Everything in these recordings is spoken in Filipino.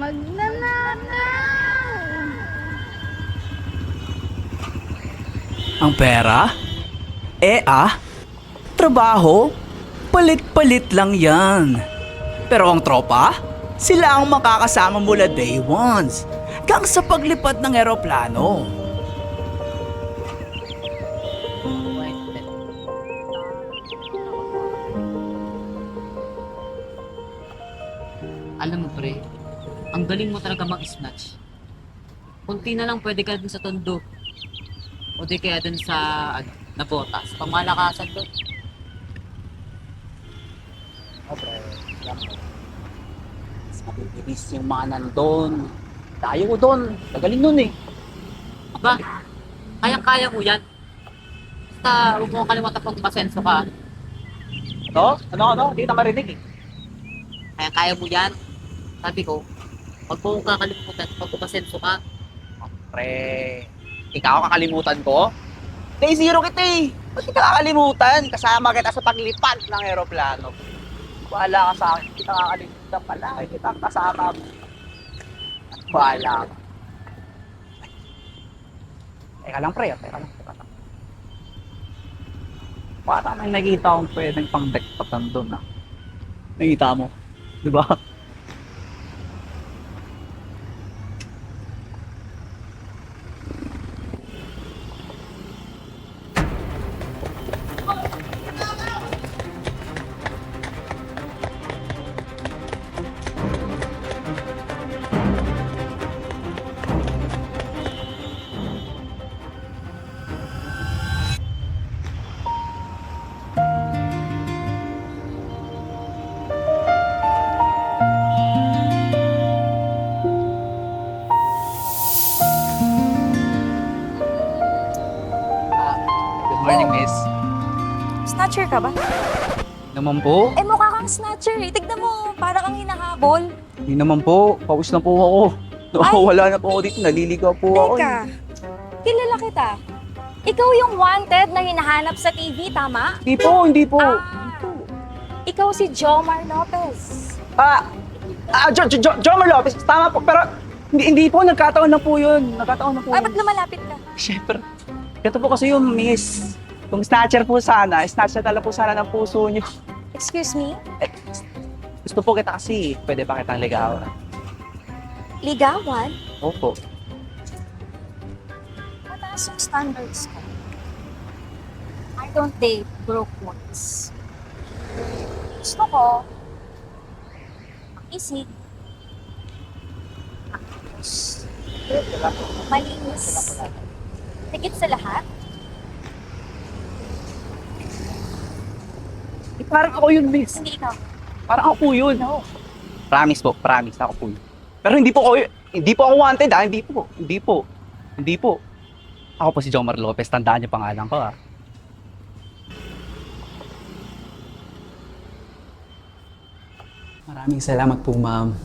Magnanakaw! Ang pera? Trabaho? Palit-palit lang yan. Pero ang tropa? Sila ang makakasama mula day ones. Hanggang sa paglipad ng eroplano. Alam mo pre, ang galing mo talaga mag-snatch. Kunti na lang pwede ka dun sa tondo. O di kaya dun sa nabotas. Pamalakasan dun. Oh, pre. Mas mabibilis yung mga nandun. Tayo ko doon. Gagaling nun eh. Aba, kayang-kaya mo yan. Basta huwag mo kalimutan pag masenso ka. Ano? Ano? Hindi kita marinig eh. Kayang-kaya mo yan. Sabi ko, huwag mo kakalimutan pag umasenso ka. Pre, ikaw kakalimutan ko? Day zero kita eh. Ba't kita kakalimutan? Kasama kita sa paglipad ng aeroplano. Wala ka sa akin. Kita kakalimutan pala. Kita kasama mo. Wala ka. Teka lang pre, teka lang. Parang may nakita akong pwedeng pang-dekpatan doon ah. Nakita mo? Di ba? Good morning, miss. Snatcher ka ba? Naman po? Eh mukha kang snatcher eh. Tignan mo, para kang hinahabol. Hindi naman po. Paus na po ako. Wala na po ako dito. Naliligaw po ako. Teka, kilala kita. Ikaw yung wanted na hinahanap sa TV, tama? Hindi po, hindi po. Ikaw si Jomar Lopez. Jomar Lopez. Tama po. Pero hindi po. Nagkataon na po yun. Nagkataon na po Ay, yun. ba't lumalapit ka? Siyempre. Ito po kasi yung miss. Kung snatcher po sana, snatcher tala po sana ng puso niyo. Excuse me? Gusto po kita kasi. Pwede pa kitang ligawan. Ligawan? Opo. Mataas yung standards ko. I don't date broke ones. Gusto ko, isig, malinis, higit sa lahat, Parang ako yun, miss. hindi ikaw. Parang ako po yun. No. Promise po, promise. Ako po yun. Pero hindi po ako wanted ah. Hindi po. Ako po si Jomar Lopez. Tandaan niyo pangalan ko ah. Maraming salamat po, ma'am.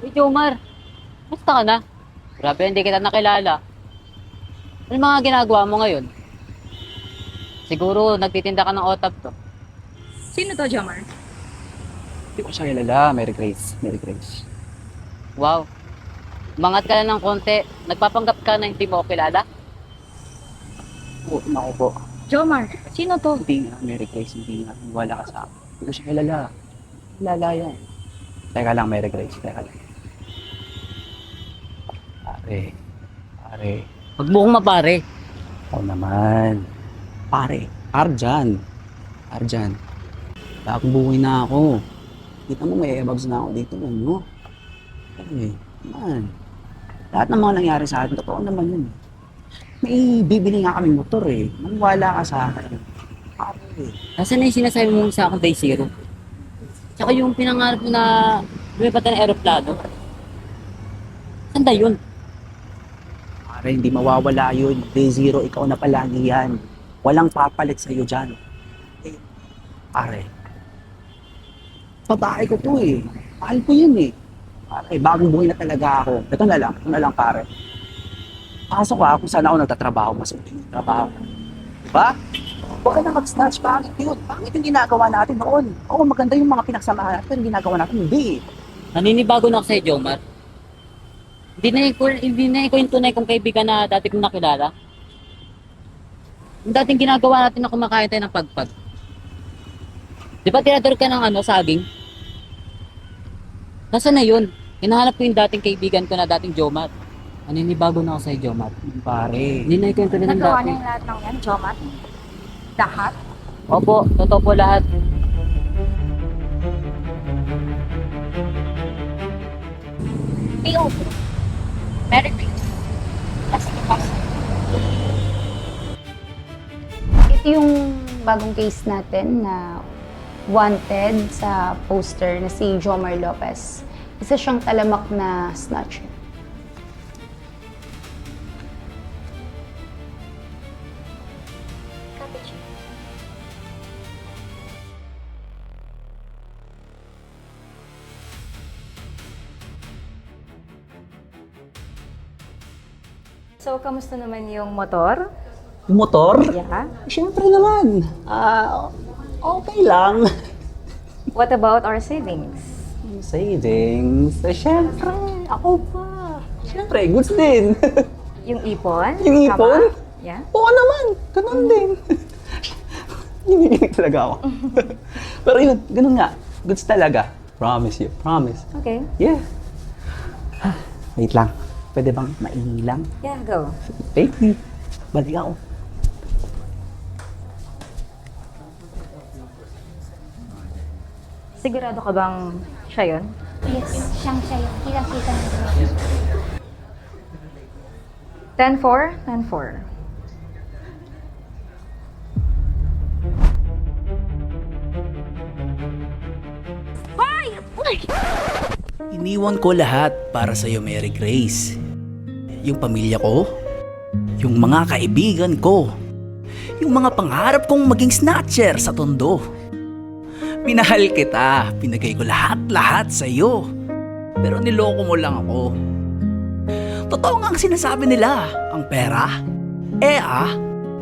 Hey Jomar, basta ka na? Grabe, hindi kita nakilala. Ano mga ginagawa mo ngayon? Siguro nagtitinda ka ng otap to. Sino to, Jomar? Hindi ko siya kilala. Mary Grace. Mary Grace. Wow. Umangat ka na ng konti. Nagpapanggap ka na hindi mo ako kilala? Po, naku po. Jomar, sino to? Hindi nga, Mary Grace. Hindi nga. Wala ka sa akin. Hindi ko siya kilala. Kilala yan. Teka lang, Mary Grace. Teka lang. Pare. Huwag mo kong mapare. Ako naman. Pare, Arjan. Bagong buhay na ako. Kita mo, may ebags na ako dito, ano? Eh, man. Lahat ng mga nangyari sa atin, totoo naman yun. May bibili nga kaming motor eh. Maniwala ka sa akin. Pare, Nasaan na yung sinasabi mo sa akin day zero? Tsaka yung pinangarap mo na lumipat ng aeroplano. Saan na yun? pare, hindi mawawala yun. Day zero, ikaw na palagi yan. Walang papalit sa'yo dyan. Eh, pare, babae ko to eh. Mahal ko yun eh. Pare, bagong buhay na talaga ako. Ito na lang pare. Pasok ka kung saan ako nagtatrabaho, mas okay yung trabaho. Diba? Huwag ka na mag-snatch, pangit yun. Pangit yung ginagawa natin noon. Oo, maganda yung mga pinagsamahan natin, pero yung ginagawa natin, hindi eh. Naninibago na ako sa'yo, Jomar. Hindi na ikaw yung tunay kong kaibigan na dati kong nakilala. Yung dating ginagawa natin na kumakain tayo ng pagpag. Di ba tinador ka ng saging? Nasaan na yun? Hinahanap ko yung dating kaibigan ko na dating Jomar. Naninibago na ako sa'yo, Jomar. Pare, Hindi na ikaw yung tunay ng Nagawa dati. niya yung lahat ng yan, Jomat. Lahat. Opo, totoo po lahat. PO. Merry Christmas. Kasi Ito yung bagong case natin na wanted sa poster na si Jomar Lopez. Isa siyang talamak na snatcher. So, kamusta naman yung motor? motor? Yeah. Siyempre naman. Okay lang. What about our savings? Savings? Siyempre, ako pa. Siyempre, goods din. Yung ipon? Yung ipon? Tama? Yeah. Oo naman, ganun din. Hinihilig talaga ako. Pero yun, ganun nga. Goods talaga. Promise you, promise. Okay. Yeah. Wait lang. Pwede bang maingi lang? Yeah, go. Thank you. Balik ako. Sigurado ka bang siya yun? Yes, siyang siya yun. Kitang-kita niya. 10-4? 10-4. Iniwan ko lahat para sa'yo, Mary Grace. Yung pamilya ko, yung mga kaibigan ko, yung mga pangarap kong maging snatcher sa Tondo. Minahal kita, pinagay ko lahat-lahat sa'yo. Pero niloko mo lang ako. Totoo nga ang sinasabi nila, ang pera.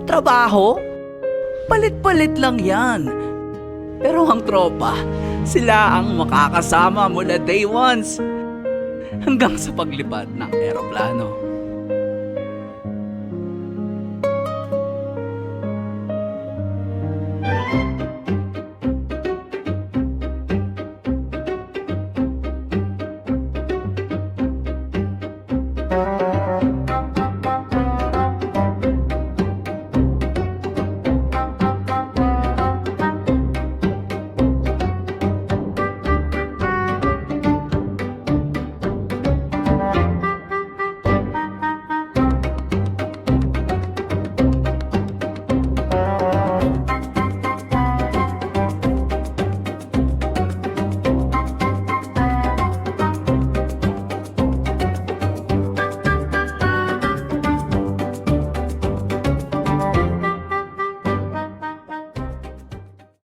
Trabaho, palit-palit lang yan. Pero ang tropa, sila ang makakasama mula day ones hanggang sa paglipad ng eroplano.